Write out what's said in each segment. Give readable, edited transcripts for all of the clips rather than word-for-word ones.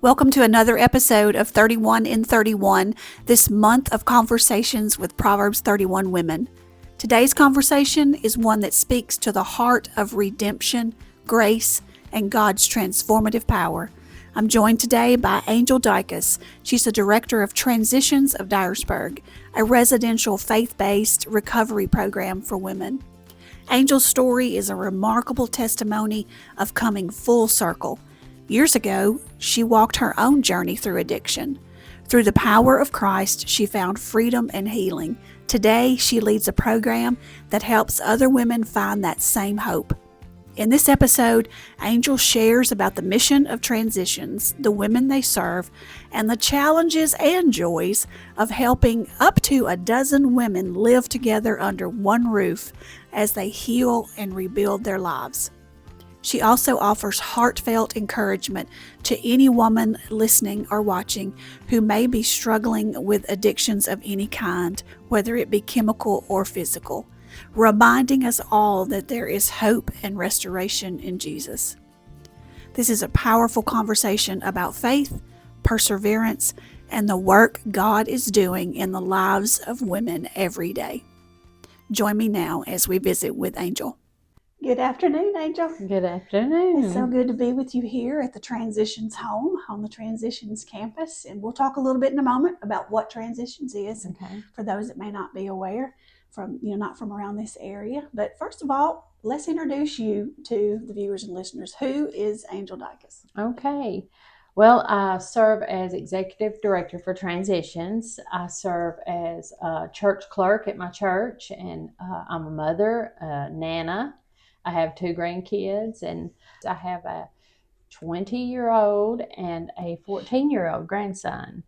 Welcome to another episode of 31 in 31, this month of conversations with Proverbs 31 women. Today's conversation is one that speaks to the heart of redemption, grace, and God's transformative power. I'm joined today by Angel Dycus. She's the director of Transitions of Dyersburg, a residential faith-based recovery program for women. Angel's story is a remarkable testimony of coming full circle. Years ago, she walked her own journey through addiction. Through the power of Christ, she found freedom and healing. Today, she leads a program that helps other women find that same hope. In this episode, Angel shares about the mission of Transitions, the women they serve, and the challenges and joys of helping up to a dozen women live together under one roof as they heal and rebuild their lives. She also offers heartfelt encouragement to any woman listening or watching who may be struggling with addictions of any kind, whether it be chemical or physical, reminding us all that there is hope and restoration in Jesus. This is a powerful conversation about faith, perseverance, and the work God is doing in the lives of women every day. Join me now as we visit with Angel. Good afternoon, Angel. Good afternoon. It's so good to be with you here at the Transitions home on the Transitions campus. And we'll talk a little bit in a moment about what Transitions is. Okay. And for those that may not be aware from, not from around this area. But first of all, let's introduce you to the viewers and listeners. Who is Angel Dycus? Okay. Well, I serve as executive director for Transitions. I serve as a church clerk at my church, and I'm a mother, Nana. I have 2 grandkids, and I have a 20-year-old and a 14-year-old grandson.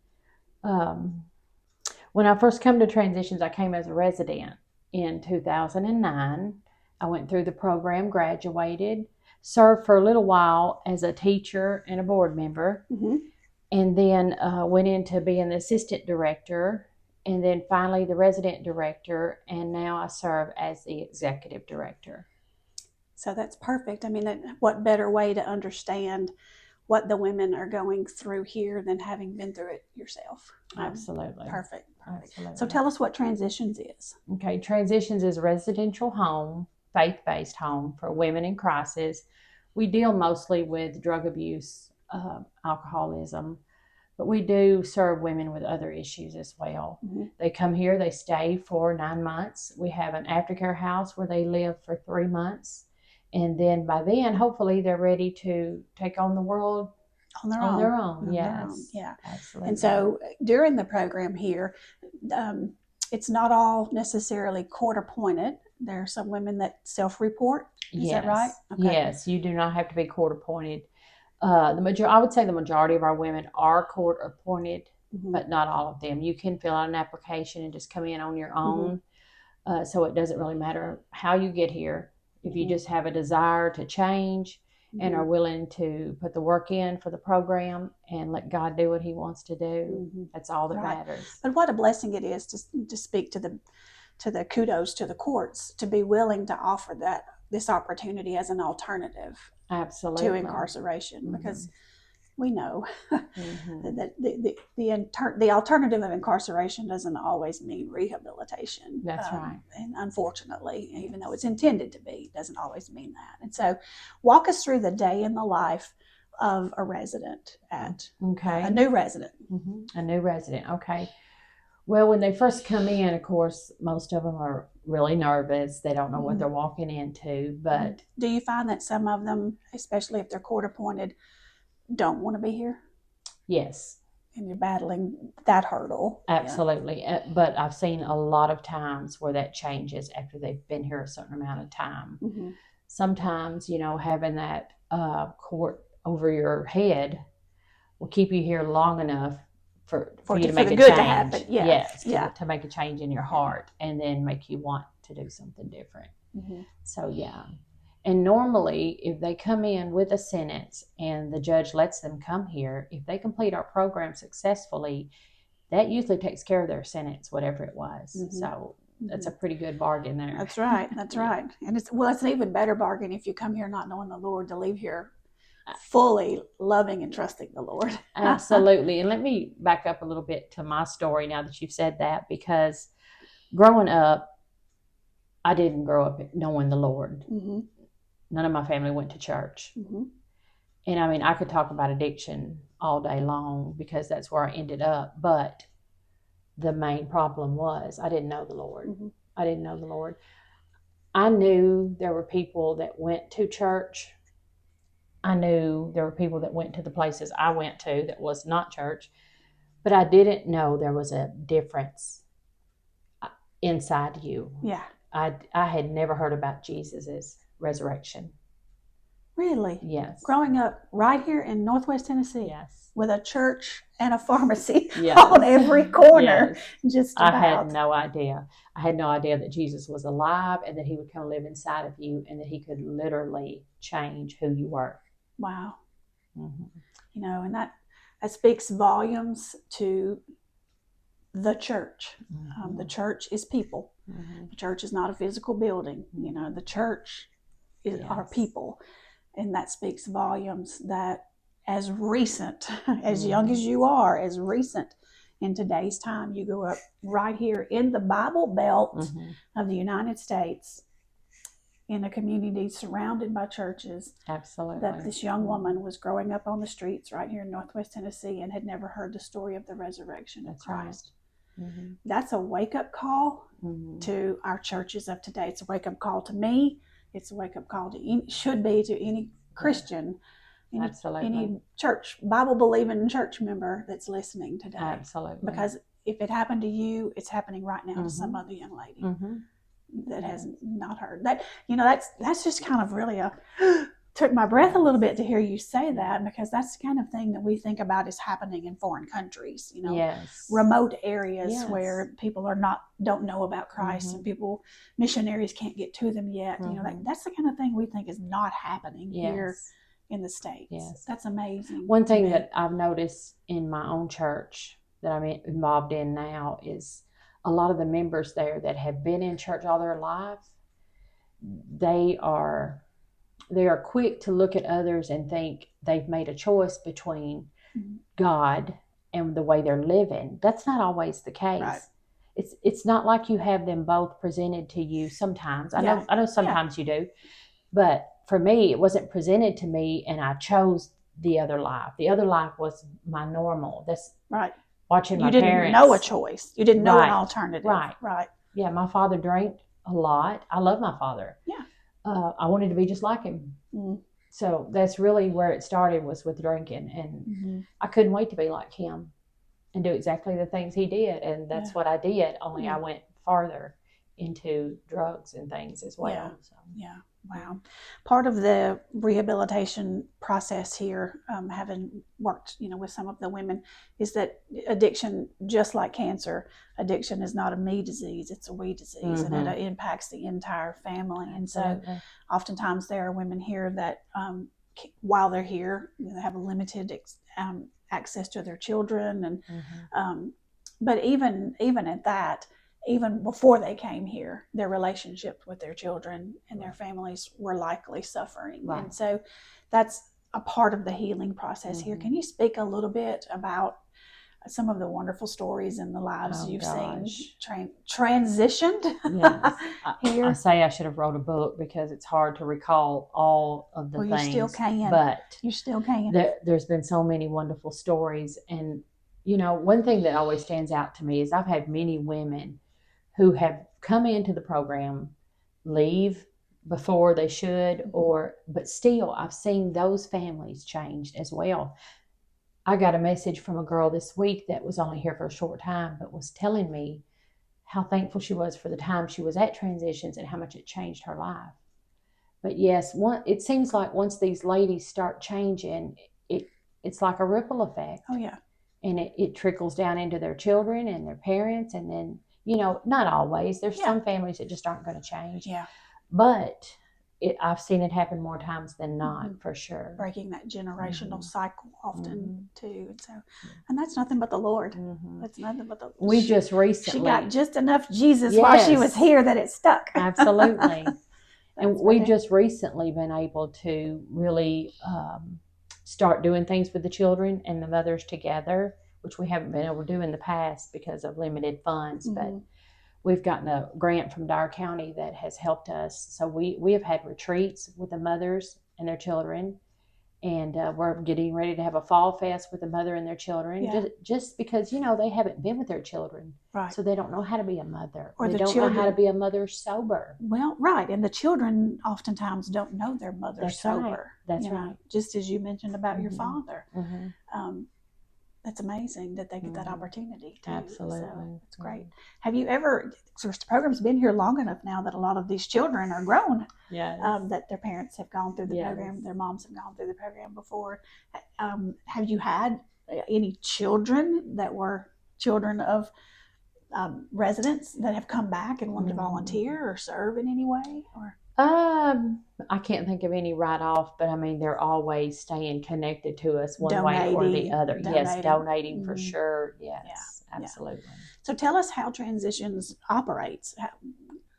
When I first came to Transitions, I came as a resident in 2009. I went through the program, graduated, served for a little while as a teacher and a board member, and then went into being the assistant director, and then finally the resident director, and now I serve as the executive director. So that's perfect. I mean, what better way to understand what the women are going through here than having been through it yourself? Absolutely. Perfect. Absolutely. So tell us what Transitions is. Okay, Transitions is a residential home, faith-based home for women in crisis. We deal mostly with drug abuse, alcoholism, but we do serve women with other issues as well. They come here, they stay for 9 months. We have an aftercare house where they live for 3 months. And then by then, hopefully, they're ready to take on the world on their own. Yes. Yeah. Absolutely. And so during the program here, it's not all necessarily court appointed. There are some women that self-report. Is that right? Okay. Yes, you do not have to be court appointed. I would say the majority of our women are court appointed, but not all of them. You can fill out an application and just come in on your own. So it doesn't really matter how you get here. If you just have a desire to change and are willing to put the work in for the program and let God do what He wants to do, that's all that matters. But what a blessing it is to speak to the kudos to the courts to be willing to offer this opportunity as an alternative. Absolutely. To incarceration, because we know that the alternative of incarceration doesn't always mean rehabilitation. That's right. And unfortunately, even though it's intended to be, it doesn't always mean that. And so walk us through the day in the life of a resident at a new resident. A new resident. Okay. Well, when they first come in, of course, most of them are really nervous. They don't know what they're walking into. But do you find that some of them, especially if they're court appointed, don't want to be here? Yes. And you're battling that hurdle. Absolutely. Yeah. But I've seen a lot of times where that changes after they've been here a certain amount of time. Sometimes, having that court over your head will keep you here long enough for you to make a change. To happen. Yes, to make a change in your heart and then make you want to do something different. So, yeah. And normally, if they come in with a sentence and the judge lets them come here, if they complete our program successfully, that usually takes care of their sentence, whatever it was. So that's a pretty good bargain there. That's right. And it's an even better bargain if you come here not knowing the Lord to leave here fully loving and trusting the Lord. Absolutely. And let me back up a little bit to my story now that you've said that, because growing up, I didn't grow up knowing the Lord. Mm-hmm. None of my family went to church. Mm-hmm. And I mean, I could talk about addiction all day long because that's where I ended up. But the main problem was I didn't know the Lord. Mm-hmm. I didn't know the Lord. I knew there were people that went to church. I knew there were people that went to the places I went to that was not church. But I didn't know there was a difference inside you. Yeah. I had never heard about Jesus' resurrection. Really? Yes. Growing up right here in Northwest Tennessee. Yes. With a church and a pharmacy Yes. on every corner. Yes. Just about. I had no idea. I had no idea that Jesus was alive and that he would come live inside of you and that he could literally change who you were. Wow. Mm-hmm. You know, and that speaks volumes to the church. Mm-hmm. The church is people. Mm-hmm. The church is not a physical building. You know, the church is our people. And that speaks volumes that as recent, as young as you are, as recent in today's time, you grew up right here in the Bible Belt of the United States, in a community surrounded by churches. Absolutely. That this young woman was growing up on the streets right here in Northwest Tennessee and had never heard the story of the resurrection of Christ. Right. Mm-hmm. That's a wake-up call to our churches of today. It's a wake-up call to me. It's a wake-up call to should be to any Christian, any church, Bible-believing church member that's listening today. Absolutely. Because if it happened to you, it's happening right now to some other young lady that has not heard that. You know, that's just kind of really took my breath a little bit to hear you say that, because that's the kind of thing that we think about is happening in foreign countries, you know, remote areas where people don't know about Christ and missionaries can't get to them yet. You know, that's the kind of thing we think is not happening here in the States. Yes. That's amazing. One thing that I've noticed in my own church that I'm involved in now is a lot of the members there that have been in church all their life, they are quick to look at others and think they've made a choice between God and the way they're living. That's not always the case. Right. It's not like you have them both presented to you sometimes. I know sometimes you do. But for me, it wasn't presented to me and I chose the other life. The other life was my normal. That's right. Watching my parents. You didn't know a choice. You didn't know an alternative. Right. Yeah, my father drank a lot. I love my father. Yeah. I wanted to be just like him. So that's really where it started, was with drinking. And I couldn't wait to be like him and do exactly the things he did. And that's what I did, only I went farther into drugs and things as well. Yeah. So. Yeah. Wow. Part of the rehabilitation process here, having worked, you know, with some of the women, is that addiction, just like cancer, addiction is not a me disease, it's a we disease, and it impacts the entire family. And so oftentimes there are women here that while they're here, you know, they have a limited access to their children. And but even at that, even before they came here, their relationships with their children and their families were likely suffering. Right. And so that's a part of the healing process here. Can you speak a little bit about some of the wonderful stories in the lives you've seen transitioned here? I say I should have wrote a book because it's hard to recall all of the things. You still can. But you still can. There's been so many wonderful stories. And, you know, one thing that always stands out to me is I've had many women who have come into the program, leave before they should, but still I've seen those families changed as well. I got a message from a girl this week that was only here for a short time, but was telling me how thankful she was for the time she was at Transitions and how much it changed her life. But yes, it seems like once these ladies start changing, it's like a ripple effect. Oh yeah. And it trickles down into their children and their parents, and then, you know, not always. There's some families that just aren't going to change. Yeah. But I've seen it happen more times than not, for sure. Breaking that generational cycle often too. And so, and that's nothing but the Lord. That's nothing but the Lord. Just recently. She got just enough Jesus while she was here that it stuck. Absolutely. And we just recently been able to really start doing things with the children and the mothers together, which we haven't been able to do in the past because of limited funds. But we've gotten a grant from Dyer County that has helped us. So we have had retreats with the mothers and their children. And we're getting ready to have a fall fest with the mother and their children, just because, they haven't been with their children. Right. So they don't know how to be a mother. Or they don't know how to be a mother sober. Well, right. And the children oftentimes don't know their mother sober. Right. That's right. Just as you mentioned about your father. That's amazing that they get that opportunity too. Absolutely. So it's great. Have you ever, the program's been here long enough now that a lot of these children are grown, that their parents have gone through the program, their moms have gone through the program before. Have you had any children that were children of residents that have come back and wanted to volunteer or serve in any way? Or I can't think of any right off, but I mean, they're always staying connected to us one way or the other. Yes, donating for sure. Yes, absolutely. So tell us how Transitions operates.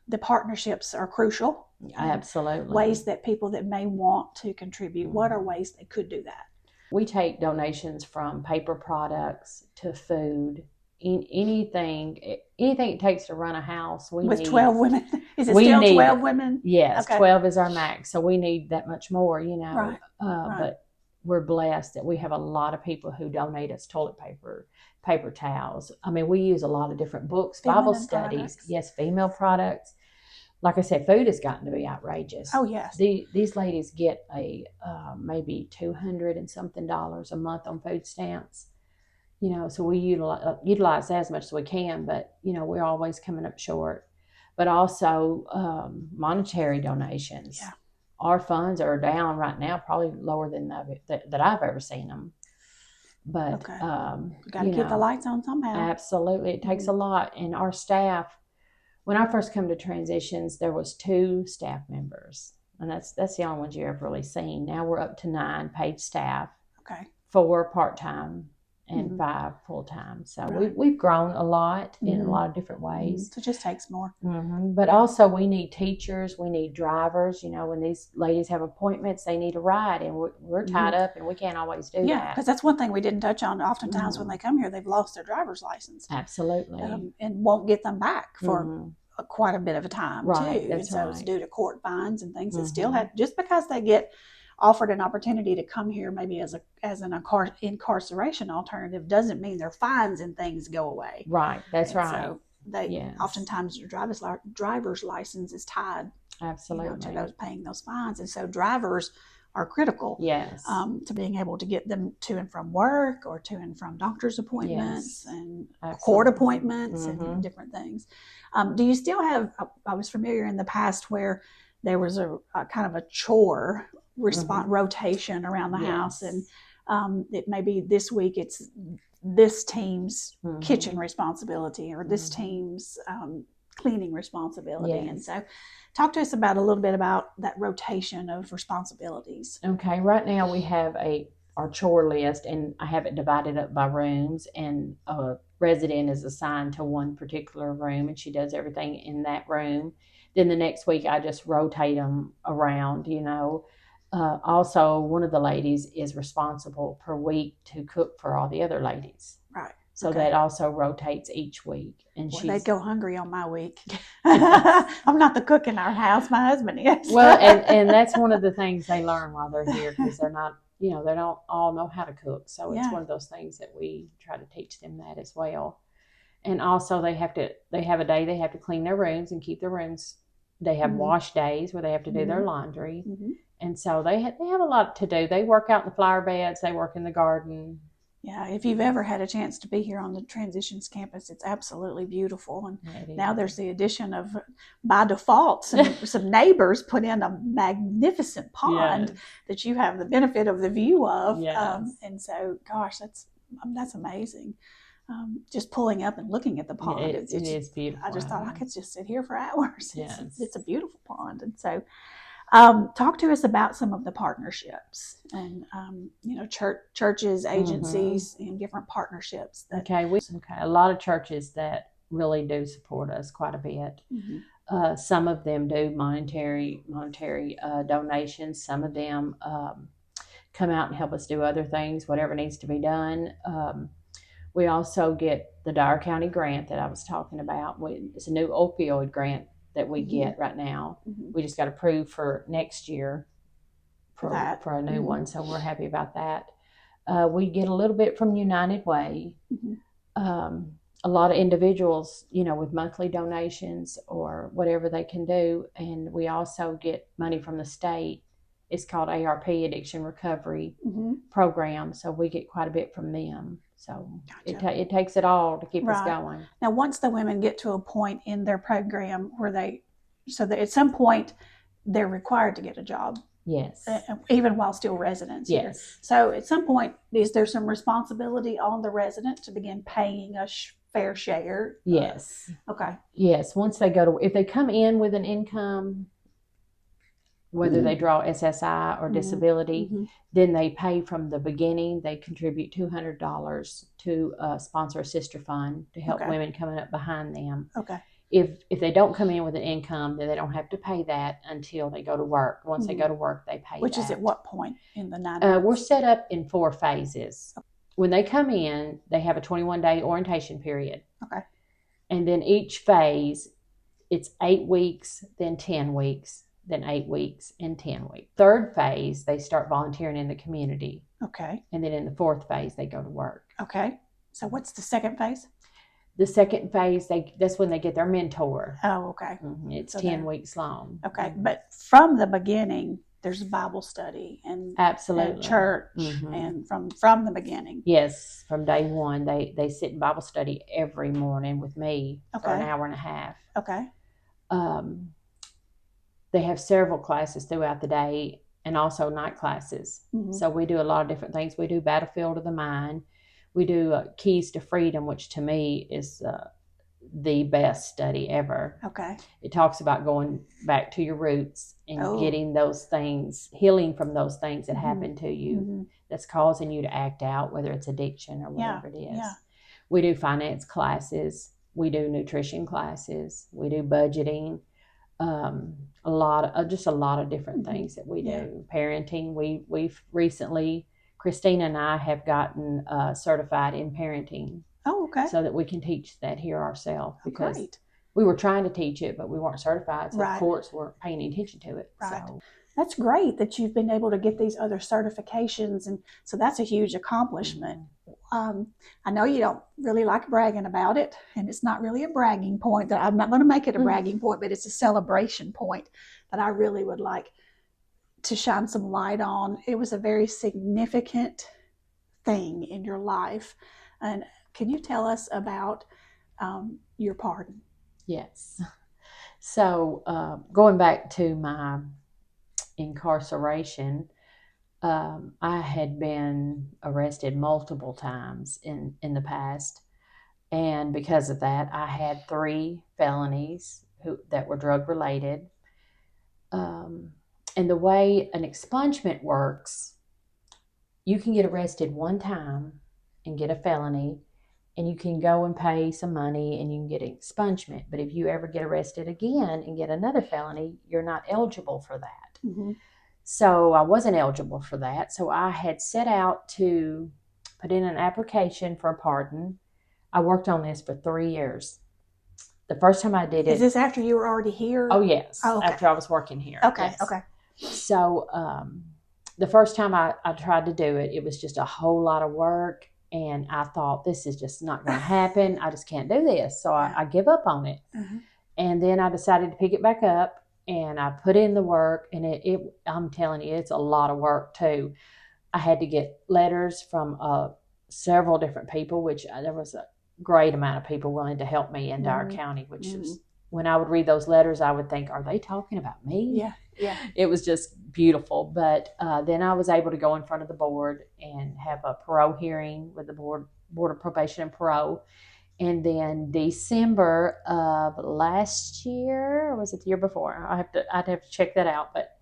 The partnerships are crucial. Absolutely. Ways that people that may want to contribute, what are ways they could do that? We take donations from paper products to food. Anything it takes to run a house. With 12 women? Is it still 12 women? Yes, okay. 12 is our max. So we need that much more, Right. But we're blessed that we have a lot of people who donate us toilet paper, paper towels. I mean, we use a lot of different books, Bible studies. Products. Yes, female products. Like I said, food has gotten to be outrageous. Oh, yes. These ladies get maybe $200 and something a month on food stamps. So we utilize that as much as we can, but, we're always coming up short. But also monetary donations. Yeah. Our funds are down right now, probably lower than that I've ever seen them. But, okay. Got to keep the lights on somehow. Absolutely. It takes a lot. And our staff, when I first come to Transitions, there was 2 staff members. And that's the only ones you ever really seen. Now we're up to 9 paid staff. Okay. 4 part-time. And 5 full-time. So we've grown a lot in a lot of different ways. So it just takes more. But also we need teachers, we need drivers. When these ladies have appointments, they need a ride, and we're tied up, and we can't always do that. Yeah, because that's one thing we didn't touch on. Oftentimes when they come here, they've lost their driver's license. Absolutely. And won't get them back for quite a bit of a time, too. That's so it's due to court fines and things that still have, just because they get offered an opportunity to come here maybe as an incarceration alternative doesn't mean their fines and things go away. Right, that's right. So oftentimes your driver's license is tied absolutely to those paying those fines, and so drivers are critical. Yes. To being able to get them to and from work or to and from doctor's appointments and court appointments and different things. Do you still have? I was familiar in the past where there was a kind of a chore rotation around the house, and it may be this week it's this team's kitchen responsibility or this team's cleaning responsibility. And so talk to us about a little bit about that rotation of responsibilities. Okay, right now we have our chore list, and I have it divided up by rooms, and a resident is assigned to one particular room, and she does everything in that room. Then the next week I just rotate them around, also, one of the ladies is responsible per week to cook for all the other ladies. Right. So that also rotates each week. And they go hungry on my week. I'm not the cook in our house. My husband is. Well, and that's one of the things they learn while they're here, because they're not, they don't all know how to cook. So it's one of those things that we try to teach them that as well. And also they have a day they have to clean their rooms and keep their rooms. They have wash days where they have to do their laundry. And so they have a lot to do. They work out in the flower beds. They work in the garden. Yeah, if you've ever had a chance to be here on the Transitions campus, it's absolutely beautiful. And now there's the addition of, by default, some neighbors put in a magnificent pond that you have the benefit of the view of. And so, gosh, that's amazing. Just pulling up and looking at the pond. It is beautiful. I just thought I could just sit here for hours. Yes. It's a beautiful pond. And so talk to us about some of the partnerships and, churches, agencies, and different partnerships. A lot of churches that really do support us quite a bit. Some of them do monetary donations. Some of them come out and help us do other things, whatever needs to be done. We also get the Dyer County grant that I was talking about. It's a new opioid grant that we get right now. We just got approved for next year for a new one, so we're happy about that. We get a little bit from United Way. A lot of individuals, with monthly donations or whatever they can do, and we also get money from the state. It's called ARP, Addiction Recovery Program, so we get quite a bit from them. So it takes it all to keep us going. Now, once the women get to a point in their program where that at some point they're required to get a job. Yes. Even while still residents here. Yes. So at some point, is there some responsibility on the resident to begin paying a fair share? Yes. Okay. Yes. Once they if they come in with an income, whether they draw SSI or disability, then they pay from the beginning. They contribute $200 to sponsor a sister fund to help women coming up behind them. Okay. If they don't come in with an income, then they don't have to pay that until they go to work. Once they go to work, they pay Which that. is at what point in the 9 months? We're set up in 4 phases. When they come in, they have a 21-day orientation period. Okay. And then each phase, it's 8 weeks, then 10 weeks, then 8 weeks, and 10 weeks. Third phase, they start volunteering in the community. Okay. And then in the 4th phase, they go to work. Okay. So what's the second phase? The second phase, that's when they get their mentor. Oh, okay. It's 10 weeks long. Okay. But from the beginning, there's Bible study and absolutely and church and from the beginning. Yes, from day one, they sit in Bible study every morning with me for an hour and a half. Okay. They have several classes throughout the day and also night classes. So we do a lot of different things. We do Battlefield of the Mind. We do Keys to Freedom, which to me is the best study ever. Okay. It talks about going back to your roots and getting those things, healing from those things that happened to you that's causing you to act out, whether it's addiction or whatever it is. Yeah. We do finance classes. We do nutrition classes. We do budgeting. A lot of different things that we do. Yeah. Parenting. We've recently, Christina and I have gotten certified in parenting. Oh, okay. So that we can teach that here ourselves, because we were trying to teach it, but we weren't certified. So the courts weren't paying attention to it. Right. So. That's great that you've been able to get these other certifications. And so that's a huge accomplishment. I know you don't really like bragging about it, and it's not really a bragging point. That I'm not going to make it a bragging point, but it's a celebration point that I really would like to shine some light on. It was a very significant thing in your life. And can you tell us about your pardon? Yes. So going back to my incarceration, I had been arrested multiple times in the past. And because of that, I had 3 felonies that were drug related. And the way an expungement works, you can get arrested one time and get a felony, and you can go and pay some money and you can get an expungement. But if you ever get arrested again and get another felony, you're not eligible for that. So I wasn't eligible for that. So I had set out to put in an application for a pardon. I worked on this for 3 years. The first time I did it. Is this after you were already here? Oh, yes. Oh, okay. After I was working here. Okay. Yes. Okay. So the first time I tried to do it, it was just a whole lot of work. And I thought, this is just not going to happen. I just can't do this. So I give up on it. And then I decided to pick it back up, and I put in the work. And I'm telling you, it's a lot of work too. I had to get letters from several different people, which there was a great amount of people willing to help me in Dyer County, which was, when I would read those letters, I would think, are they talking about me? Yeah. Yeah. It was just beautiful. But then I was able to go in front of the board and have a parole hearing with the Board of Probation and Parole. And then December of last year, or was it the year before? I'd have to check that out. But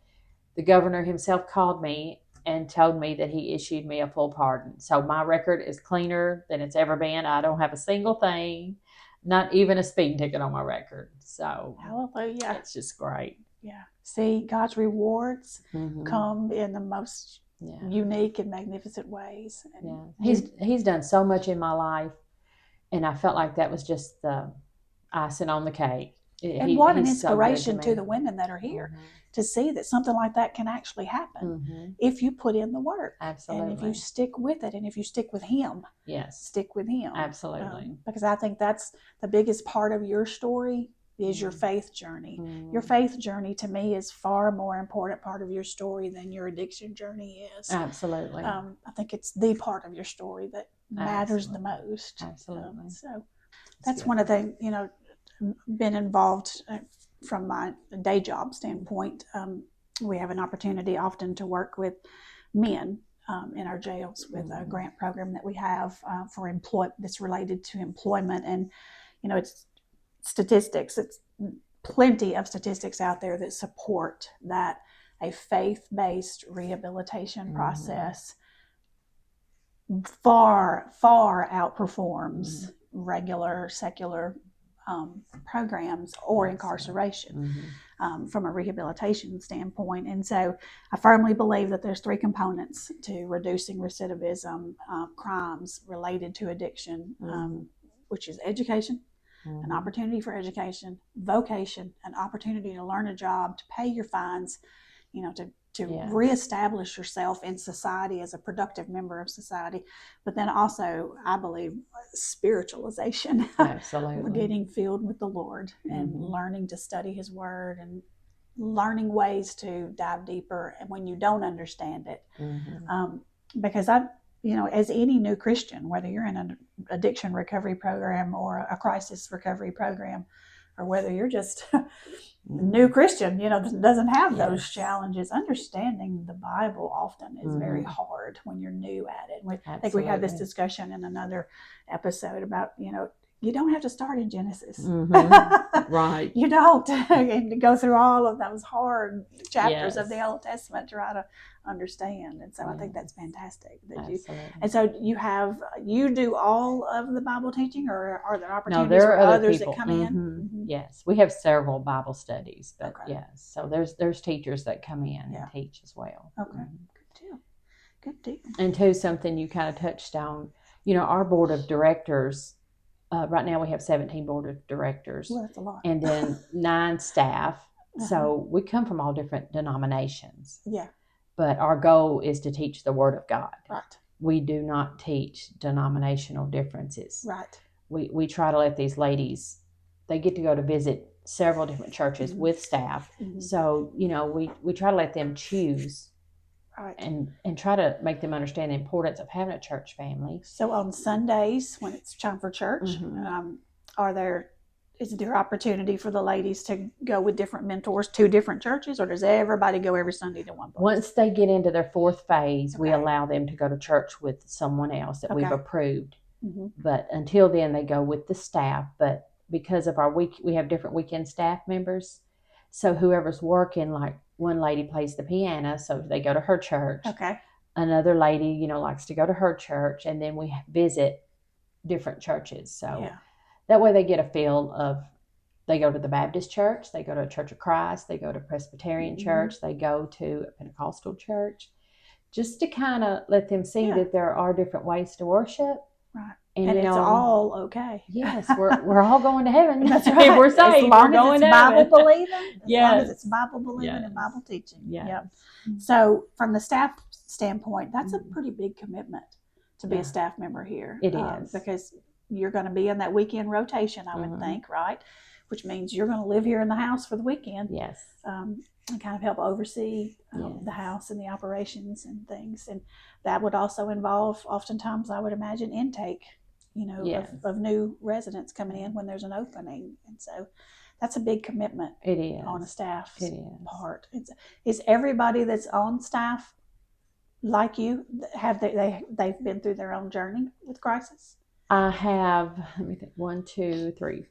the governor himself called me and told me that he issued me a full pardon. So my record is cleaner than it's ever been. I don't have a single thing, not even a speeding ticket on my record. So hallelujah. It's just great. Yeah. See, God's rewards come in the most unique and magnificent ways. And he's done so much in my life, and I felt like that was just the icing on the cake. And what an inspiration to the women that are here to see that something like that can actually happen if you put in the work. Absolutely. And if you stick with it, and if you stick with him. Yes. Stick with him. Absolutely. Because I think that's the biggest part of your story is your faith journey. Your faith journey, to me, is far more important part of your story than your addiction journey is. Absolutely. I think it's the part of your story that matters the most. Absolutely. So that's one of the, been involved from my day job standpoint. We have an opportunity often to work with men in our jails with a grant program that we have for that's related to employment. And, it's statistics. It's plenty of statistics out there that support that a faith-based rehabilitation process far, far outperforms regular secular programs or incarceration from a rehabilitation standpoint. And so I firmly believe that there's 3 components to reducing recidivism, crimes related to addiction, which is education, an opportunity for education, vocation, an opportunity to learn a job, to pay your fines, to reestablish yourself in society as a productive member of society. But then also, I believe, spiritualization. Absolutely. Getting filled with the Lord and learning to study his word and learning ways to dive deeper and when you don't understand it. Because as any new Christian, whether you're in an addiction recovery program or a crisis recovery program, or whether you're just a new Christian, doesn't have those challenges, understanding the Bible often is very hard when you're new at it. I think we had this discussion in another episode about, you don't have to start in Genesis. Right. You don't. And to go through all of those hard chapters of the Old Testament to try to understand. And so I think that's fantastic. And so you do all of the Bible teaching, or are there opportunities for others that come in? Yes, we have several Bible studies, but yes, so there's teachers that come in and teach as well. Okay, good deal. And too, something you kind of touched on, our board of directors. Right now we have 17 board of directors. Well, that's a lot. And then 9 staff. So we come from all different denominations. Yeah. But our goal is to teach the Word of God. Right. We do not teach denominational differences. Right. We try to let these ladies, they get to go to visit several different churches with staff. So, we try to let them choose. Right. And try to make them understand the importance of having a church family. So on Sundays, when it's time for church, is there opportunity for the ladies to go with different mentors to different churches, or does everybody go every Sunday to one place? Once they get into their 4th phase, we allow them to go to church with someone else that we've approved. But until then, they go with the staff. But because of we have different weekend staff members. So whoever's working, like one lady plays the piano, so they go to her church. Okay. Another lady, likes to go to her church, and then we visit different churches. So that way they get a feel of, they go to the Baptist church, they go to a Church of Christ, they go to Presbyterian church, they go to a Pentecostal church, just to kind of let them see that there are different ways to worship. Right. And it's all okay. Yes, we're all going to heaven. That's right. If we're saved, as long we're going as it's Bible believing. As long as it's Yes. Bible believing and Yes. Bible teaching. Yes. Yep. So from the staff standpoint, that's a pretty big commitment to be a staff member here. It is. Because you're going to be in that weekend rotation, I would think, right? Which means you're going to live here in the house for the weekend. Yes. And kind of help oversee the house and the operations and things. And that would also involve, oftentimes, I would imagine, intake, of new residents coming in when there's an opening. And so that's a big commitment. It is. On a staff's part. Is everybody that's on staff like you? They've been through their own journey with crisis? I have,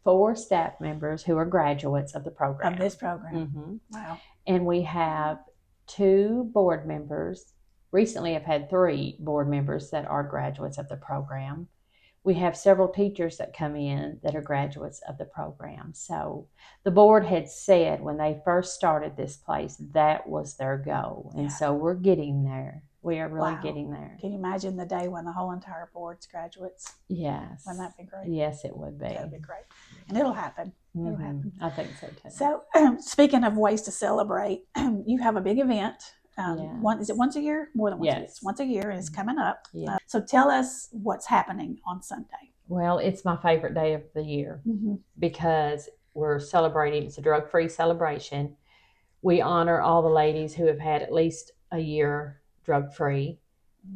4 staff members who are graduates of the program. Of this program. Wow. And we have 2 board members. Recently, I've had 3 board members that are graduates of the program. We have several teachers that come in that are graduates of the program. So the board had said when they first started this place, that was their goal. And so we're getting there. We are really Wow. getting there. Can you imagine the day when the whole entire board's graduates? Yes. Wouldn't that be great? Yes, it would be. That would be great. And it'll happen. It'll happen. I think so too. So, speaking of ways to celebrate, you have a big event. Is it once a year? More than once a year. It's once a year, and it's coming up. Yeah. So tell us what's happening on Sunday. Well, it's my favorite day of the year because we're celebrating. It's a drug-free celebration. We honor all the ladies who have had at least a year drug-free.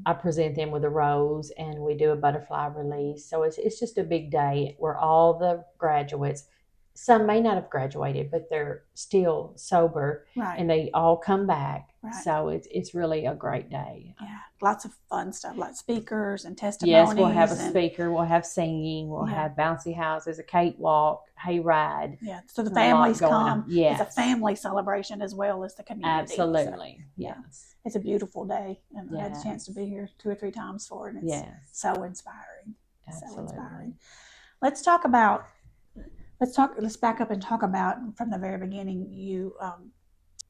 I present them with a rose, and we do a butterfly release. So it's just a big day where all the graduates, some may not have graduated, but they're still sober, and they all come back. So it's really a great day. Yeah, lots of fun stuff, like speakers and testimonies. Yes, we'll have a speaker, we'll have singing, we'll have bouncy houses, a cakewalk, hayride. Yeah, so the families come. Yes. It's a family celebration as well as the community. Absolutely, so, yes. It's a beautiful day, and I had a chance to be here 2 or 3 times for it, and it's so inspiring. Absolutely. So inspiring. Let's back up and talk about, from the very beginning, you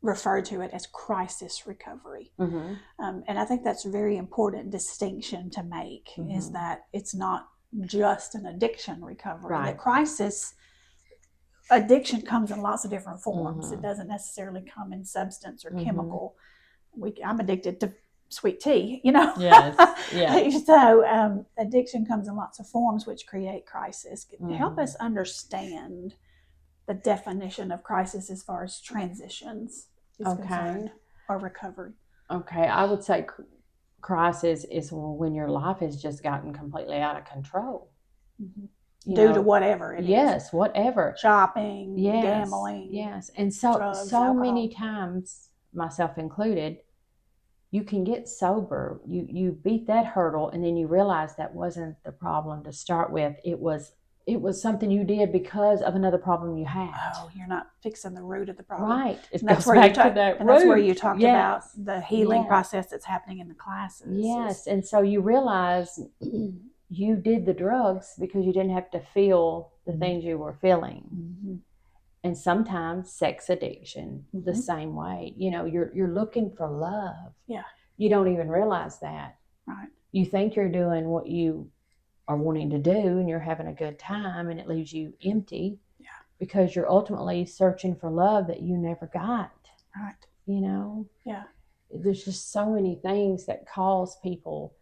referred to it as crisis recovery. And I think that's a very important distinction to make, is that it's not just an addiction recovery. The crisis addiction comes in lots of different forms. It doesn't necessarily come in substance or chemical. I'm addicted to sweet tea, Yes. So addiction comes in lots of forms, which create crisis. Help us understand the definition of crisis as far as transitions is concerned, or recovery. Okay, I would say crisis is when your life has just gotten completely out of control. Due to whatever it is. Yes, whatever. Shopping, gambling. Yes, and drugs, so many times, myself included, you can get sober, you beat that hurdle, and then you realize that wasn't the problem to start with. It was something you did because of another problem you had. Oh, you're not fixing the root of the problem. Right. That's where you talked about the healing process that's happening in the classes. Yes, and so you realize you did the drugs because you didn't have to feel the things you were feeling. And sometimes sex addiction, the same way. You're looking for love. Yeah. You don't even realize that. Right. You think you're doing what you are wanting to do, and you're having a good time, and it leaves you empty. Yeah. Because you're ultimately searching for love that you never got. Right. Yeah. There's just so many things that cause people.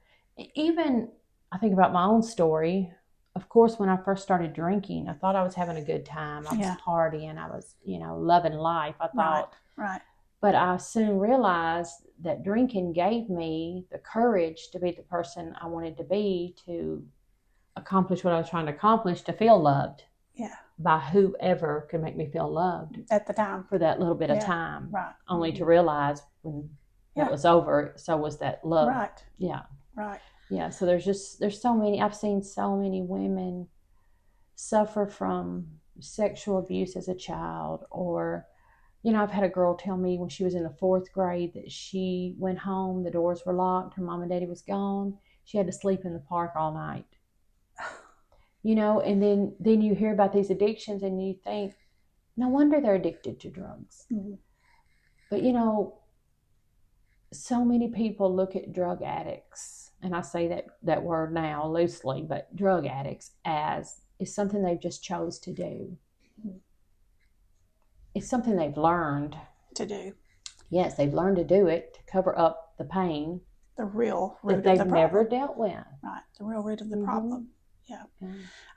Even I think about my own story. Of course, when I first started drinking, I thought I was having a good time. I was partying. I was, loving life, I thought. Right. But I soon realized that drinking gave me the courage to be the person I wanted to be, to accomplish what I was trying to accomplish, to feel loved. Yeah. By whoever could make me feel loved. At the time. For that little bit of time. Right. Only to realize when it was over, so was that love. Right. Yeah. Right. Yeah, so there's so many, I've seen so many women suffer from sexual abuse as a child, or, I've had a girl tell me when she was in the 4th grade that she went home, the doors were locked, her mom and daddy was gone, she had to sleep in the park all night. And then you hear about these addictions and you think, no wonder they're addicted to drugs. But, so many people look at drug addicts, and I say that word now loosely, but drug addicts as is something they've just chose to do. It's something they've learned to do. Yes, they've learned to do it to cover up the pain. The real root that of the they've problem. never dealt with. Right, the real root of the problem. Yeah.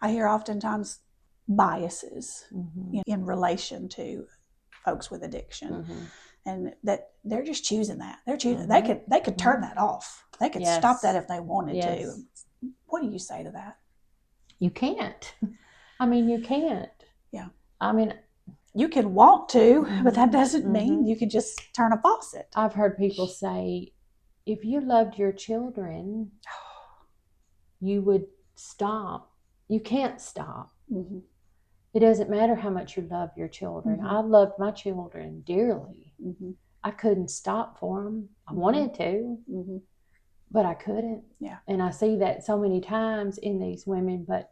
I hear oftentimes biases in relation to folks with addiction. And that they're just choosing that. They're choosing. They could turn that off. They could stop that if they wanted to. What do you say to that? You can't. I mean, you can't. Yeah. I mean, you can want to, but that doesn't mean you can just turn a faucet. I've heard people say, if you loved your children, you would stop. You can't stop. It doesn't matter how much you love your children. I loved my children dearly. I couldn't stop for them. I wanted to, but I couldn't. Yeah. And I see that so many times in these women, but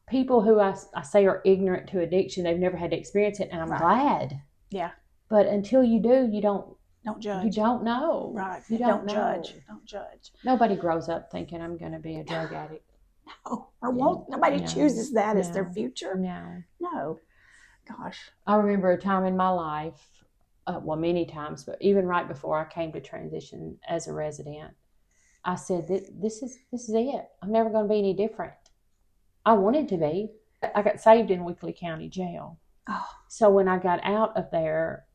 people who I say are ignorant to addiction, they've never had to experience it, and I'm glad. Yeah. But until you do, you don't Don't judge. You don't know. Right. You don't know. judge. Don't judge. Nobody grows up thinking I'm going to be a drug addict. No, or won't. Nobody chooses that as their future. No. Gosh. I remember a time in my life, well, many times, but even right before I came to transition as a resident, I said that this is it. I'm never going to be any different. I wanted to be. I got saved in Weakley County Jail. Oh. So when I got out of there,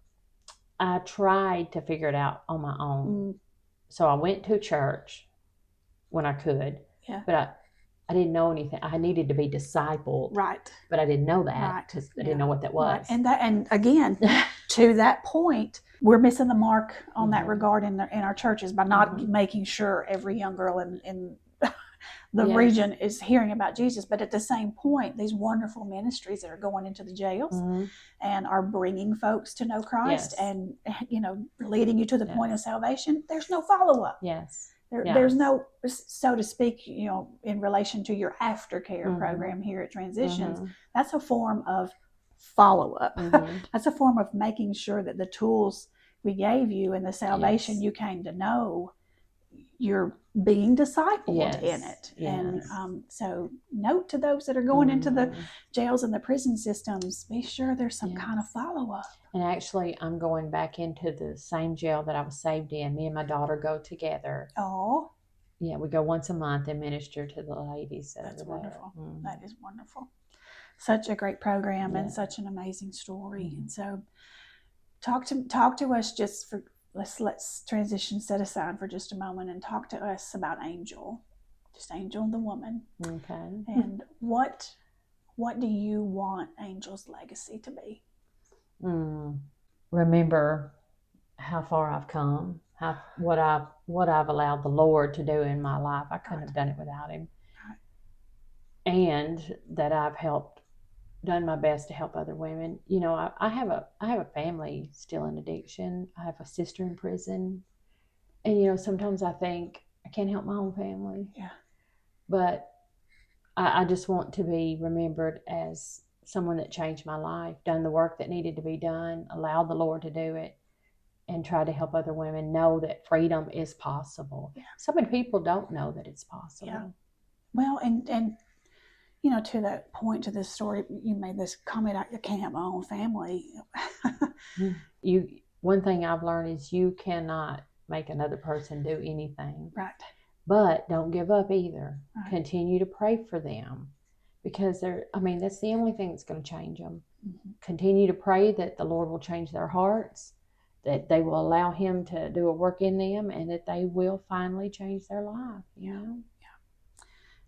I tried to figure it out on my own. Mm. So I went to church when I could, but I didn't know anything. I needed to be discipled, right? But I didn't know that because I didn't know what that was. Right. And again, to that point, we're missing the mark on that regard in our churches by not making sure every young girl in the region is hearing about Jesus. But at the same point, these wonderful ministries that are going into the jails and are bringing folks to know Christ and, leading you to the point of salvation, there's no follow-up. There's no, so to speak, in relation to your aftercare program here at Transitions, that's a form of follow-up. That's a form of making sure that the tools we gave you and the salvation you came to know, you're being discipled in it. And so note to those that are going into the jails and the prison systems, be sure there's some kind of follow-up. And actually, I'm going back into the same jail that I was saved in. Me and my daughter go together. Oh. Yeah, we go once a month and minister to the ladies. That's wonderful. That is wonderful. Such a great program and such an amazing story. And so talk to us just for, let's transition, set aside for just a moment and talk to us about Angel. Just Angel the woman. Okay. And what do you want Angel's legacy to be? Remember how far I've come, what I've allowed the Lord to do in my life. I couldn't have done it without Him. And that I've done my best to help other women. I have a family still in addiction. I have a sister in prison. And sometimes I think I can't help my own family. Yeah. But I just want to be remembered as someone that changed my life, done the work that needed to be done, allowed the Lord to do it, and tried to help other women know that freedom is possible. Yeah. So many people don't know that it's possible. Yeah. Well, and to that point, to this story, you made this comment, I can't help my own family. One thing I've learned is you cannot make another person do anything. Right. But don't give up either. Right. Continue to pray for them. Because that's the only thing that's going to change them. Continue to pray that the Lord will change their hearts, that they will allow Him to do a work in them, and that they will finally change their life. Yeah.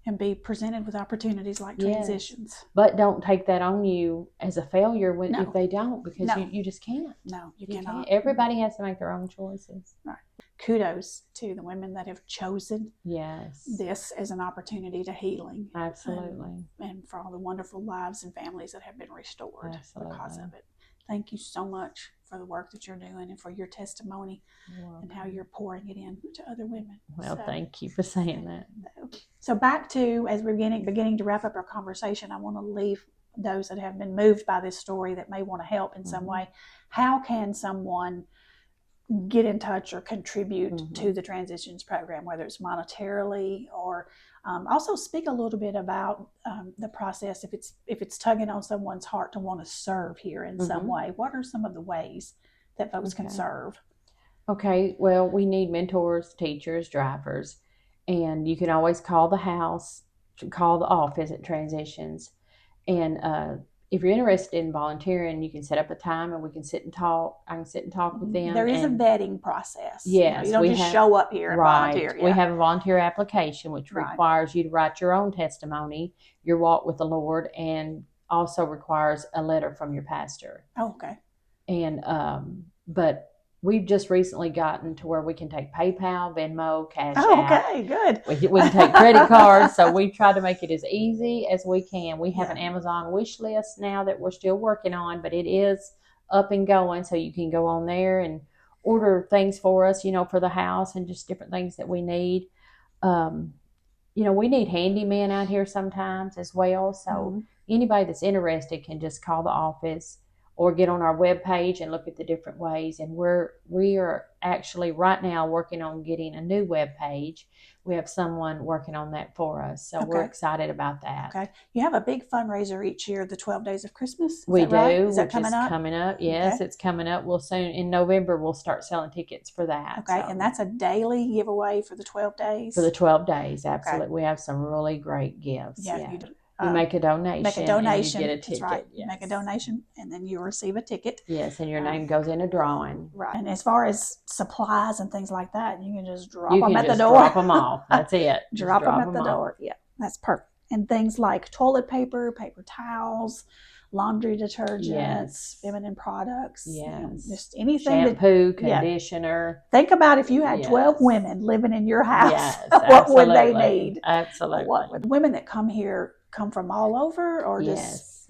And be presented with opportunities like Transitions. But don't take that on you as a failure if they don't, because you just can't. No, you cannot. Everybody has to make their own choices. Right. Kudos to the women that have chosen this as an opportunity to healing. Absolutely. And for all the wonderful lives and families that have been restored because of it. Thank you so much for the work that you're doing and for your testimony and how you're pouring it in to other women. Well, thank you for saying that. So back to, as we're beginning to wrap up our conversation, I want to leave those that have been moved by this story that may want to help in some way. How can someone get in touch or contribute to the Transitions program, whether it's monetarily or also speak a little bit about the process if it's tugging on someone's heart to want to serve here in some way. What are some of the ways that folks can serve? Okay, well, we need mentors, teachers, drivers, and you can always call the house, call the office at Transitions, and if you're interested in volunteering, you can set up a time and we can sit and talk. I can sit and talk with them. There is a vetting process. Yes. You don't just show up here and volunteer. Yeah. We have a volunteer application, which requires you to write your own testimony, your walk with the Lord, and also requires a letter from your pastor. Oh, okay. And, but we've just recently gotten to where we can take PayPal, Venmo, Cash App. Oh, okay, good. We can take credit cards, so we try to make it as easy as we can. We have an Amazon wish list now that we're still working on, but it is up and going, so you can go on there and order things for us, for the house and just different things that we need. We need handymen out here sometimes as well, so anybody that's interested can just call the office or get on our webpage and look at the different ways. And we are actually right now working on getting a new webpage. We have someone working on that for us, so we're excited about that. Okay. You have a big fundraiser each year, the 12 Days of Christmas. We do. Right? Is that coming up? Yes, it's coming up. We'll soon, in November, we'll start selling tickets for that. Okay, so. And that's a daily giveaway for the 12 days? For the 12 days, absolutely. Okay. We have some really great gifts. Yeah. You do. You make a donation. And you get a ticket. That's right. Yes. Make a donation, and then you receive a ticket. Yes, and your name goes in a drawing. Right. And as far as supplies and things like that, you can just drop them at the door. Drop them off. That's it. Drop them at the door. Yeah, that's perfect. And things like toilet paper, paper towels, laundry detergents, feminine products, just anything. Shampoo, conditioner. Think about if you had 12 women living in your house, what would they need? Absolutely. Women that come here come from all over, or just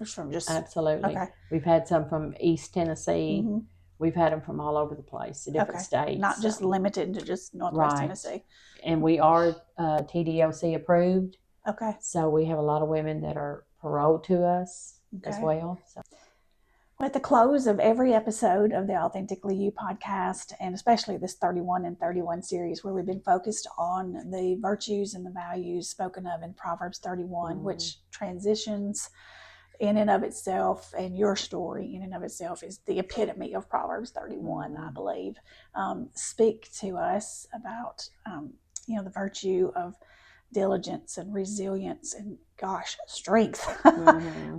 absolutely. Okay. We've had some from East Tennessee. Mm-hmm. We've had them from all over the place, different states. Not just limited to just Northwest Tennessee. And we are TDOC approved. Okay. So we have a lot of women that are paroled to us as well. So. At the close of every episode of the Authentically You podcast, and especially this 31 and 31 series, where we've been focused on the virtues and the values spoken of in Proverbs 31, which transitions in and of itself, and your story in and of itself is the epitome of Proverbs 31, I believe. Speak to us about, the virtue of diligence and resilience and strength.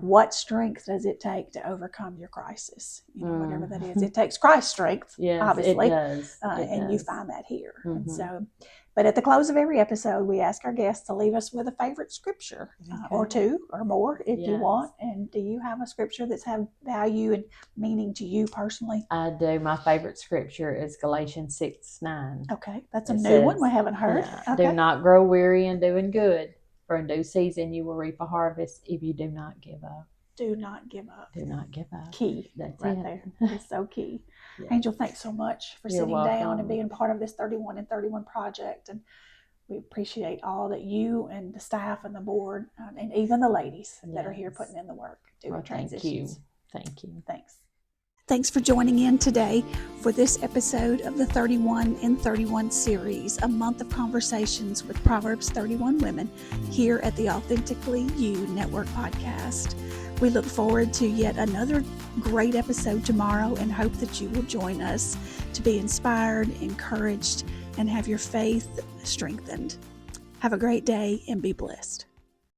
What strength does it take to overcome your crisis? Whatever that is. It takes Christ's strength, obviously. It does. And you find that here. And so, but at the close of every episode, we ask our guests to leave us with a favorite scripture, or two or more if you want. And do you have a scripture that's have value and meaning to you personally? I do. My favorite scripture is Galatians 6:9. Okay, that's a new one we haven't heard. Do not grow weary in doing good, for in due season you will reap a harvest if you do not give up. Do not give up. Do not give up. Key. That's right there. It's so key. Angel, thanks so much for sitting down and being part of this 31 and 31 project. And we appreciate all that you and the staff and the board and even the ladies that are here putting in the work doing transitions. Thank you. Thanks. Thanks for joining in today for this episode of the 31 in 31 series, a month of conversations with Proverbs 31 women here at the Authentically You Network podcast. We look forward to yet another great episode tomorrow and hope that you will join us to be inspired, encouraged, and have your faith strengthened. Have a great day and be blessed.